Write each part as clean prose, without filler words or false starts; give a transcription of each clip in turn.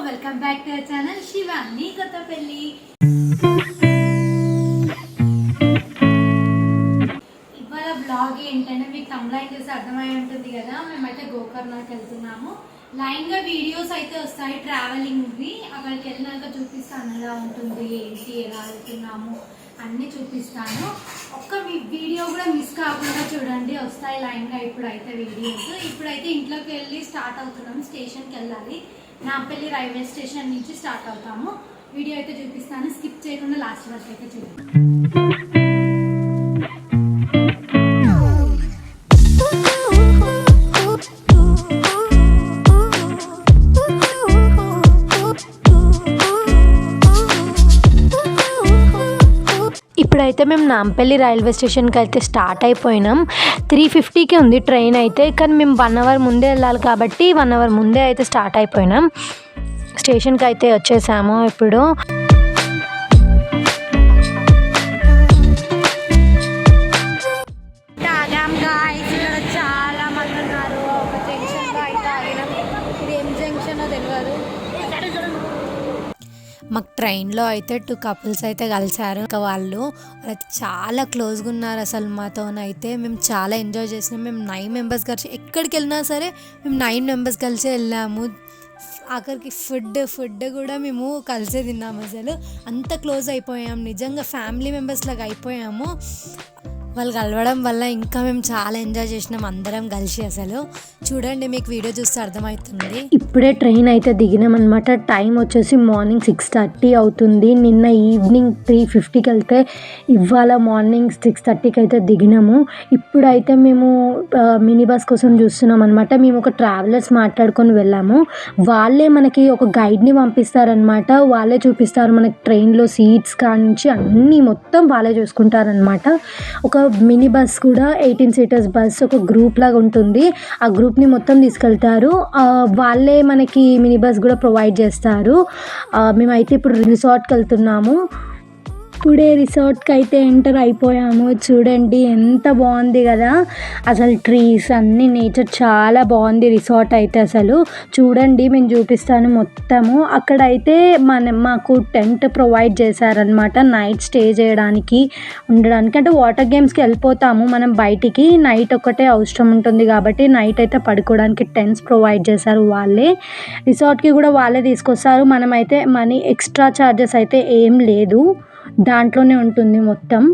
Welcome back to our channel Shivani Kothapalli. ఇవాళ blog ఏంటంటే మీకు తమ్లైన్ చూసి అర్థమై ఉంటుంది కదా. మేమైతే గోకర్ణకి వెళ్తున్నాము. లైన్గా వీడియోస్ అయితే వస్తాయి ట్రావెలింగ్వి. అక్కడికి వెళ్ళినాక చూపిస్తాను ఎలా ఉంటుంది ఏంటి, ఎలా వెళ్తున్నాము అన్నీ చూపిస్తాను. ఒక్క మీ వీడియో కూడా మిస్ కాకుండా చూడండి, వస్తాయి లైన్గా ఇప్పుడైతే వీడియోస్. ఇప్పుడైతే ఇంట్లోకి వెళ్ళి స్టార్ట్ అవుతున్నాము. స్టేషన్కి వెళ్ళాలి. నాంపల్లి రైల్వే స్టేషన్ నుంచి స్టార్ట్ అవుతాము. వీడియో అయితే చూపిస్తాను, స్కిప్ చేయకుండా లాస్ట్ వరకు అయితే చూడండి. ఇప్పుడైతే మేము నాంపల్లి రైల్వే స్టేషన్కి అయితే స్టార్ట్ అయిపోయినాం. 3:50కి ఉంది ట్రైన్ అయితే, కానీ మేము 1 అవర్ ముందే వెళ్ళాలి కాబట్టి 1 అవర్ ముందే అయితే స్టార్ట్ అయిపోయినాం. స్టేషన్కి అయితే వచ్చేసాము. ఇప్పుడు చాలా మంది ఉన్నారు. ఒక జంక్షన్లో అయితే ఆగినాం. ఇది ఏం జంక్షనో తెలియదు. మాకు ట్రైన్లో అయితే 2 కపుల్స్ అయితే కలిసారు. ఇంకా వాళ్ళు అయితే చాలా క్లోజ్గా ఉన్నారు. అసలు మాతోనైతే మేము చాలా ఎంజాయ్ చేసినాం. మేము 9 మెంబర్స్ కలిసి ఎక్కడికి వెళ్ళినా సరే మేము 9 మెంబర్స్ కలిసి వెళ్ళాము. ఆఖరికి ఫుడ్ కూడా మేము కలిసే తిన్నాము. అసలు అంత క్లోజ్ అయిపోయాము, నిజంగా ఫ్యామిలీ మెంబర్స్ లాగా అయిపోయాము. వాళ్ళు కలవడం వల్ల ఇంకా మేము చాలా ఎంజాయ్ చేసినాం అందరం కలిసి. అసలు చూడండి, మీకు వీడియో చూస్తే అర్థమవుతుంది. ఇప్పుడే ట్రైన్ అయితే దిగినామన్నమాట. టైం వచ్చేసి మార్నింగ్ 6:30 అవుతుంది. నిన్న ఈవినింగ్ 3:50కి వెళ్తే ఇవాళ మార్నింగ్ 6:30కి అయితే దిగినాము. ఇప్పుడైతే మేము మినీ బస్ కోసం చూస్తున్నాం అనమాట. మేము ఒక ట్రావెలర్స్ మాట్లాడుకొని వెళ్ళాము. వాళ్ళే మనకి ఒక గైడ్ని పంపిస్తారనమాట. వాళ్ళే చూపిస్తారు మనకి ట్రైన్లో సీట్స్ కానించి అన్నీ మొత్తం వాళ్ళే చూసుకుంటారనమాట. ఒక మినీ బస్ కూడా 18 సీటర్స్ బస్ ఒక గ్రూప్ లాగా ఉంటుంది. ఆ గ్రూప్ని మొత్తం తీసుకెళ్తారు. వాళ్ళే మనకి మినీ బస్ కూడా ప్రొవైడ్ చేస్తారు. మేమైతే ఇప్పుడు రిసార్ట్కి వెళ్తున్నాము. ఇప్పుడే రిసార్ట్కి అయితే ఎంటర్ అయిపోయాము. చూడండి ఎంత బాగుంది కదా. అసలు ట్రీస్ అన్నీ, నేచర్ చాలా బాగుంది రిసార్ట్ అయితే. అసలు చూడండి, మేము చూపిస్తాను మొత్తము. అక్కడైతే మాకు టెంట్ ప్రొవైడ్ చేశారనమాట. నైట్ స్టే చేయడానికి, ఉండడానికి. అంటే వాటర్ గేమ్స్కి వెళ్ళిపోతాము మనం బయటికి. నైట్ ఒక్కటే అవసరం ఉంటుంది కాబట్టి నైట్ అయితే పడుకోవడానికి టెంట్స్ ప్రొవైడ్ చేశారు వాళ్ళే. రిసార్ట్కి కూడా వాళ్ళే తీసుకొస్తారు. మనమైతే మనీ ఎక్స్ట్రా ఛార్జెస్ అయితే ఏం లేదు, దాంట్లోనే ఉంటుంది మొత్తం.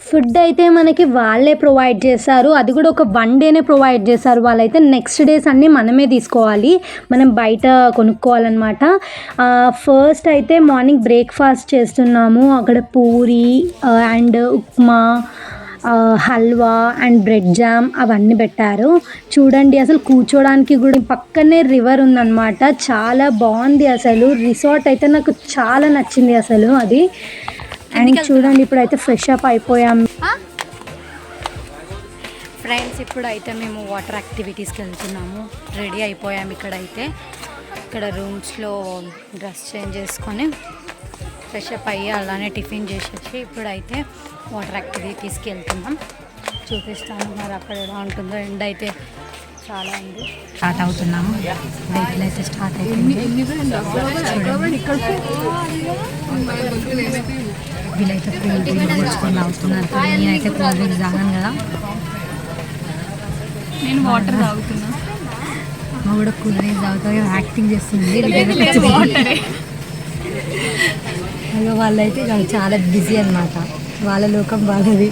ఫుడ్ అయితే మనకి వాళ్ళే ప్రొవైడ్ చేస్తారు. అది కూడా ఒక 1 డేనే ప్రొవైడ్ చేస్తారు వాళ్ళైతే. నెక్స్ట్ డేస్ అన్నీ మనమే తీసుకోవాలి, మనం బయట కొనుక్కోవాలన్నమాట. ఫస్ట్ అయితే మార్నింగ్ బ్రేక్ఫాస్ట్ చేస్తున్నాము. అక్కడ puri and upma, halwa and bread jam అవన్నీ పెట్టారు. చూడండి, అసలు కూర్చోడానికి కూడా పక్కనే రివర్ ఉందన్నమాట. చాలా బాగుంది అసలు. రిసార్ట్ అయితే నాకు చాలా నచ్చింది అసలు అది. అండ్ చూడండి, ఇప్పుడైతే ఫ్రెష్ అప్ అయిపోయాం ఫ్రెండ్స్. ఇప్పుడైతే మేము వాటర్ యాక్టివిటీస్కి వెళ్తున్నాము. రెడీ అయిపోయాము. ఇక్కడ రూమ్స్లో డ్రెస్ చేంజ్ చేసుకొని ఫ్రెష్ అప్ అయ్యి అలానే టిఫిన్ చేసేసి ఇప్పుడైతే వాటర్ యాక్టివిటీస్కి వెళ్తున్నాం. చూపిస్తాను మరి అక్కడ ఎలా ఉంటుందో. ఎండ్ అయితే చాలా ఉంది. స్టార్ట్ అవుతున్నాము. వెహికల్ అయితే స్టార్ట్ అవుతుంది. వీళ్ళైతే కూల్ డ్రింక్ తెచ్చుకొని తాగుతున్నారు. నేనైతే కూల్ డ్రింక్ తాగాను కదా, నేను వాటర్ తాగుతున్నా. మా కూడా కూల్ డ్రింక్ తాగుతా యాక్టింగ్ చేస్తుంది. వాళ్ళైతే చాలా బిజీ అన్నమాట, వాళ్ళ లోకం వాళ్ళది.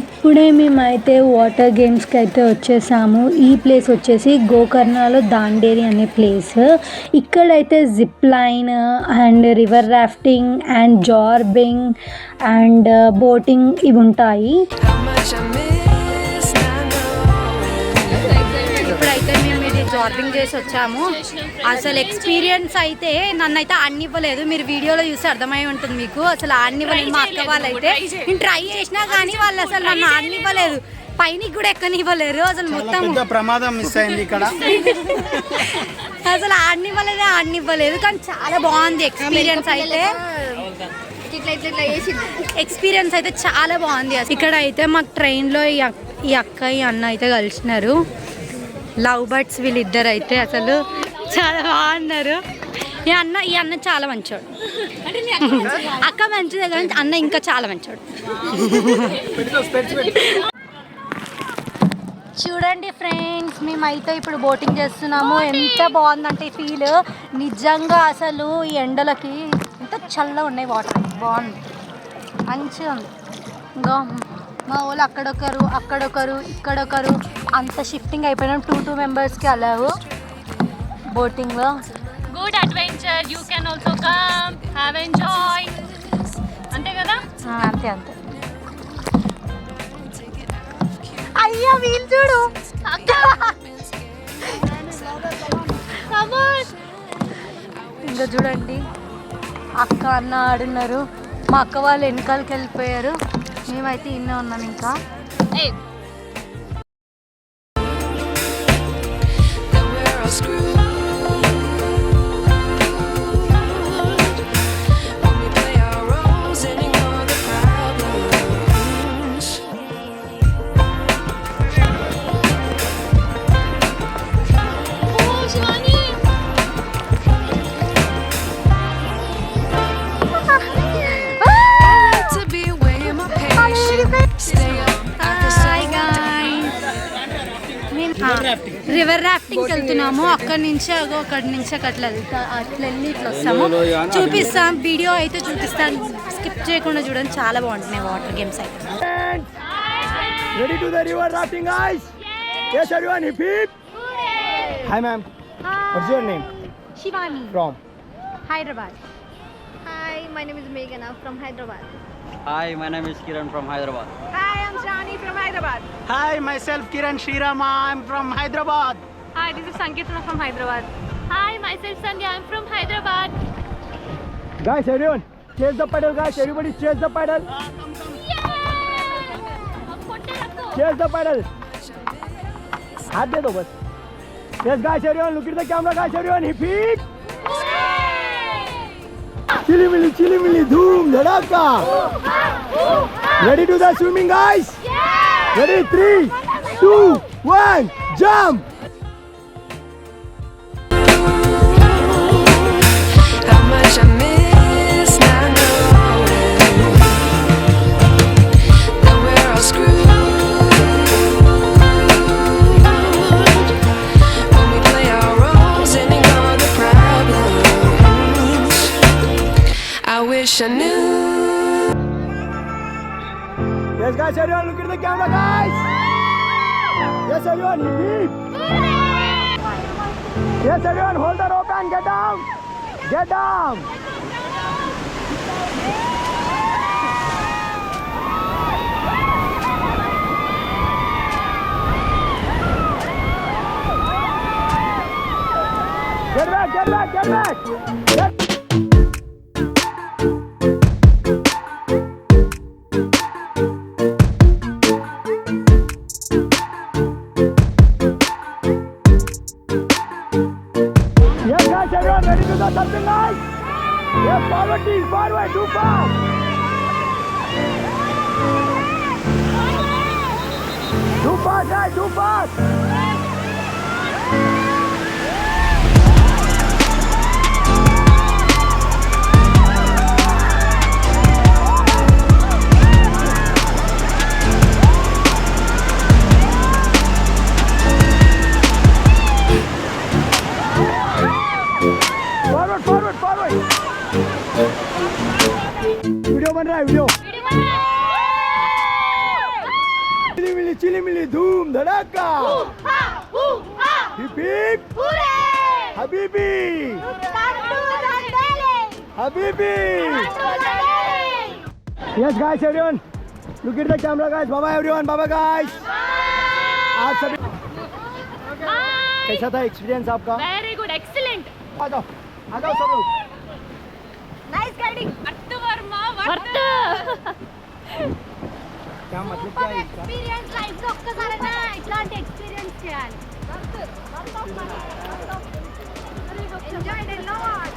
ఇప్పుడే మేమైతే వాటర్ గేమ్స్కి అయితే వచ్చేసాము. ఈ ప్లేస్ వచ్చేసి గోకర్ణలో దాండేరి అనే ప్లేస్. ఇక్కడైతే zip line and river rafting and zorbing and boating ఇవి ఉంటాయి. ఇప్పుడైతే మేము ఇది షాపింగ్ చేసి వచ్చాము. అసలు ఎక్స్పీరియన్స్ అయితే నన్నైతే ఆడనివ్వలేదు. మీరు వీడియోలో చూసి అర్థమై ఉంటుంది మీకు. అసలు ఆడనివ్వలేదు. మా అక్క వాళ్ళు అయితే నేను ట్రై చేసినా కానీ వాళ్ళు అసలు నన్ను ఆడనివ్వలేదు. పైన కూడా ఎక్కనివ్వలేరు. అసలు మొత్తం ప్రమాదం మిస్ అయింది ఇక్కడ. అసలు ఆడనివ్వలేదు కానీ చాలా బాగుంది ఎక్స్పీరియన్స్ అయితే చాలా బాగుంది. ఇక్కడ అయితే మాకు ట్రైన్లో ఈ అక్క ఈ అన్న అయితే కలిసినారు. లవ్ బర్డ్స్ వీళ్ళిద్దరు అయితే అసలు చాలా బాగున్నారు. ఈ అన్న చాలా మంచోడు. అక్క మంచిదే కానీ అన్న ఇంకా చాలా మంచోడు. చూడండి ఫ్రెండ్స్, మేమైతే ఇప్పుడు బోటింగ్ చేస్తున్నాము. ఎంత బాగుందంటే ఫీల్ నిజంగా. అసలు ఈ ఎండలకి ఎంత చల్లగా ఉన్నాయి వాటర్. బాగుంది, మంచిగా ఉంది. ఇంకా మా వాళ్ళు అక్కడొకరు ఇక్కడొకరు అంత షిఫ్టింగ్ అయిపోయినాం. 2 మెంబర్స్కి అలావు బోటింగ్లో. Good adventure, you can also come have enjoy. అంతే కదా? అంతే. అయ్యా వీళ్ళు చూడు. ఇంకా చూడండి అక్క అన్న ఆడున్నారు. మా అక్క వాళ్ళు వెనకాలకి వెళ్ళిపోయారు. మేమైతే ఇన్నే ఉన్నాం. ఇంకా రివర్ రాఫ్టింగ్కి వెళ్తున్నాము. అక్కడి నుంచి అట్లా వెళ్ళి ఇట్లా వస్తాము. చూపిస్తాం, వీడియో అయితే చూపిస్తాను. స్కిప్ చేయకుండా చూడండి, చాలా బాగుంటున్నాయి వాటర్ గేమ్స్ అయితే. Ready to the river rafting, guys? Yes, everyone. Hip hip. Hi, ma'am. What's your name? Shivani From? Hyderabad. Hi, my name is Meghana from Hyderabad. Hi, my name is Kiran from Hyderabad. Hi, I'm Shani from Hyderabad. Hi, myself Kiran Srirama. I'm from Hyderabad. Hi, this is Sankirtana from Hyderabad. Hi, myself Sandhya, I'm from Hyderabad. Guys, everyone, chase the paddle, guys. Everybody, chase the paddle. Chase the paddle. हाथ दे दो बस. Yes, guys, everyone, look at the camera, guys. Everyone, hip hip. Chili milli, dhoom, dhadaka. Ready to the swimming, guys? Ready? 3, 2, 1, jump. How much I miss not knowing that we're all screwed when we play our roles and ignore the problems. I wish I knew. Yes, guys, everyone, look at the camera, guys. Yes, everyone, hip hip. Yes, everyone, hold the rope and get down. Get down. Get back, get back, get back. Get. Yes, guys, everyone, ready to do something nice? Yes, forward, team, forward, too fast. Too fast, guys, too fast. Forward, forward, forward. Video बन रहा है, video. चिली मिली धूम धड़ाका. Hip hip. हबीबी. हबीबी. Yes, guys, everyone. Look at the camera, guys. Bye bye, everyone. Bye bye, guys. आप सभी कैसा था एक्सपीरियंस आपका? Very good, excellent. आ जाओ सब लोग. Nice guiding. Arth Verma, Arth. क्या मतलब क्या है इसका? ఎక్స్పీరియన్స్ లైఫ్ లో ఒక్కసారైనా ఇట్లాంటి ఎక్స్పీరియన్స్ చేయాలి. Enjoyed a lot.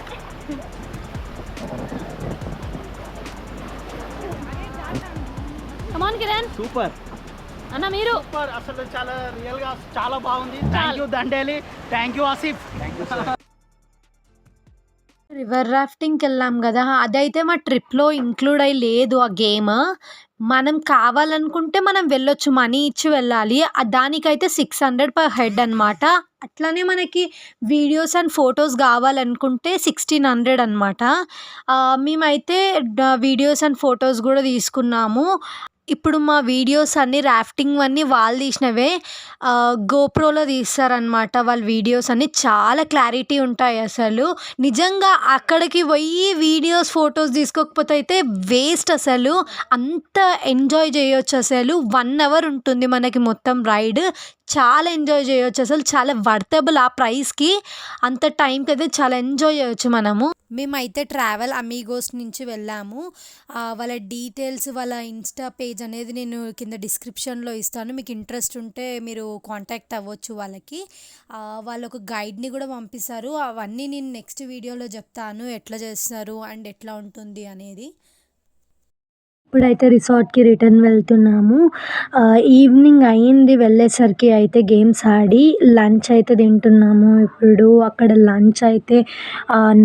Come on, Kiran. Super. అన్న మీరు సూపర్ అసలు చాలా రియల్ గా చాలా బాగుంది. Thank you Dandeli, thank you Asif. River రాఫ్టింగ్కి వెళ్ళాం కదా, అదైతే మా ట్రిప్లో ఇంక్లూడ్ అయ్యి లేదు ఆ గేమ్. మనం కావాలనుకుంటే మనం వెళ్ళొచ్చు, మనీ ఇచ్చి వెళ్ళాలి. దానికైతే 600 per head అనమాట. అట్లానే మనకి వీడియోస్ అండ్ ఫొటోస్ కావాలనుకుంటే 1600 అనమాట. మేమైతే వీడియోస్ అండ్ ఫొటోస్ కూడా తీసుకున్నాము. ఇప్పుడు మా వీడియోస్ అన్నీ రాఫ్టింగ్ అన్నీ వాళ్ళు తీసినవే గోప్రోలో తీస్తారనమాట. వాళ్ళ వీడియోస్ అన్నీ చాలా క్లారిటీ ఉంటాయి. అసలు నిజంగా అక్కడికి పోయి వీడియోస్ ఫొటోస్ తీసుకోకపోతే అయితే వేస్ట్. అసలు అంత ఎంజాయ్ చేయొచ్చు. అసలు 1 hour ఉంటుంది మనకి మొత్తం రైడ్. చాలా ఎంజాయ్ చేయొచ్చు. అసలు చాలా వర్తబుల్ ఆ ప్రైస్కి. అంత టైంకి అయితే చాలా ఎంజాయ్ చేయొచ్చు మనము. మేమైతే ట్రావెల్ అమీగోస్ నుంచి వెళ్ళాము. వాళ్ళ డీటెయిల్స్, వాళ్ళ ఇన్స్టా పేజ్ అనేది నేను కింద డిస్క్రిప్షన్లో ఇస్తాను. మీకు ఇంట్రెస్ట్ ఉంటే మీరు కాంటాక్ట్ అవ్వచ్చు వాళ్ళకి. వాళ్ళు ఒక గైడ్ని కూడా పంపిస్తారు. అవన్నీ నేను నెక్స్ట్ వీడియోలో చెప్తాను ఎట్లా చేస్తారు అండ్ ఎట్లా ఉంటుంది అనేది. ఇప్పుడైతే రిసార్ట్కి రిటర్న్ వెళ్తున్నాము. ఈవినింగ్ అయింది వెళ్ళేసరికి. అయితే గేమ్స్ ఆడి లంచ్ అయితే తింటున్నాము. ఇప్పుడు అక్కడ లంచ్ అయితే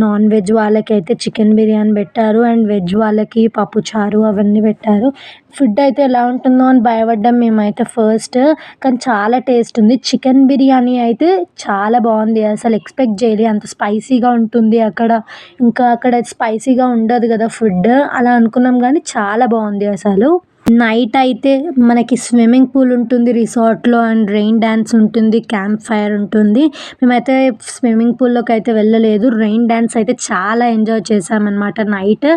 నాన్ వెజ్ వాళ్ళకి అయితే చికెన్ బిర్యానీ పెట్టారు అండ్ వెజ్ వాళ్ళకి పప్పుచారు అవన్నీ పెట్టారు. ఫుడ్ అయితే ఎలా ఉంటుందో అని భయపడ్డాం మేమైతే ఫస్ట్, కానీ చాలా టేస్ట్ ఉంది. చికెన్ బిర్యానీ అయితే చాలా బాగుంది. అసలు ఎక్స్పెక్ట్ చేయలే అంత స్పైసీగా ఉంటుంది అక్కడ. ఇంకా అక్కడ స్పైసీగా ఉండదు కదా ఫుడ్, అలా అనుకున్నాం కానీ చాలా బాగుంది అసలు. నైట్ అయితే మనకి స్విమ్మింగ్ పూల్ ఉంటుంది రిసార్ట్లో అండ్ రెయిన్ డ్యాన్స్ ఉంటుంది, క్యాంప్ ఫైర్ ఉంటుంది. మేమైతే స్విమ్మింగ్ పూల్లోకి అయితే వెళ్ళలేదు. రెయిన్ డ్యాన్స్ అయితే చాలా ఎంజాయ్ చేసామన్నమాట నైట్.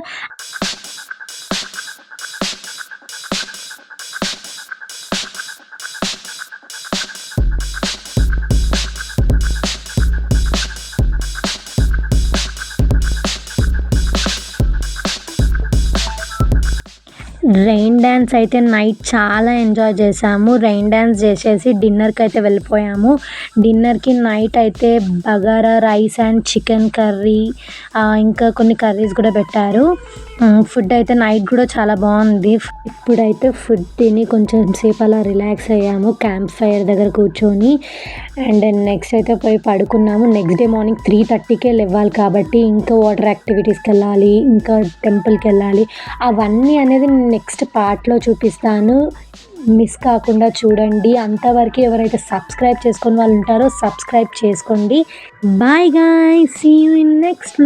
రెయిన్ డ్యాన్స్ అయితే నైట్ చాలా ఎంజాయ్ చేసాము. రెయిన్ డ్యాన్స్ చేసేసి డిన్నర్కి అయితే వెళ్ళిపోయాము. డిన్నర్కి నైట్ అయితే bagara rice and chicken curry, ఇంకా కొన్ని కర్రీస్ కూడా పెట్టారు. ఫుడ్ అయితే నైట్ కూడా చాలా బాగుంది. ఇప్పుడైతే ఫుడ్ తిని కొంచెం సేపు అలా రిలాక్స్ అయ్యాము క్యాంప్ ఫైర్ దగ్గర కూర్చొని. అండ్ నెక్స్ట్ అయితే పోయి పడుకున్నాము. నెక్స్ట్ డే మార్నింగ్ 3:30కే లేవాలి కాబట్టి ఇంకా వాటర్ యాక్టివిటీస్కి వెళ్ళాలి, ఇంకా టెంపుల్కి వెళ్ళాలి. అవన్నీ అనేది నెక్స్ట్ పార్ట్లో చూపిస్తాను, మిస్ కాకుండా చూడండి. అంతవరకు ఎవరైతే సబ్స్క్రైబ్ చేసుకొని వాళ్ళు ఉంటారో సబ్స్క్రైబ్ చేసుకోండి. Bye guys, see you in next.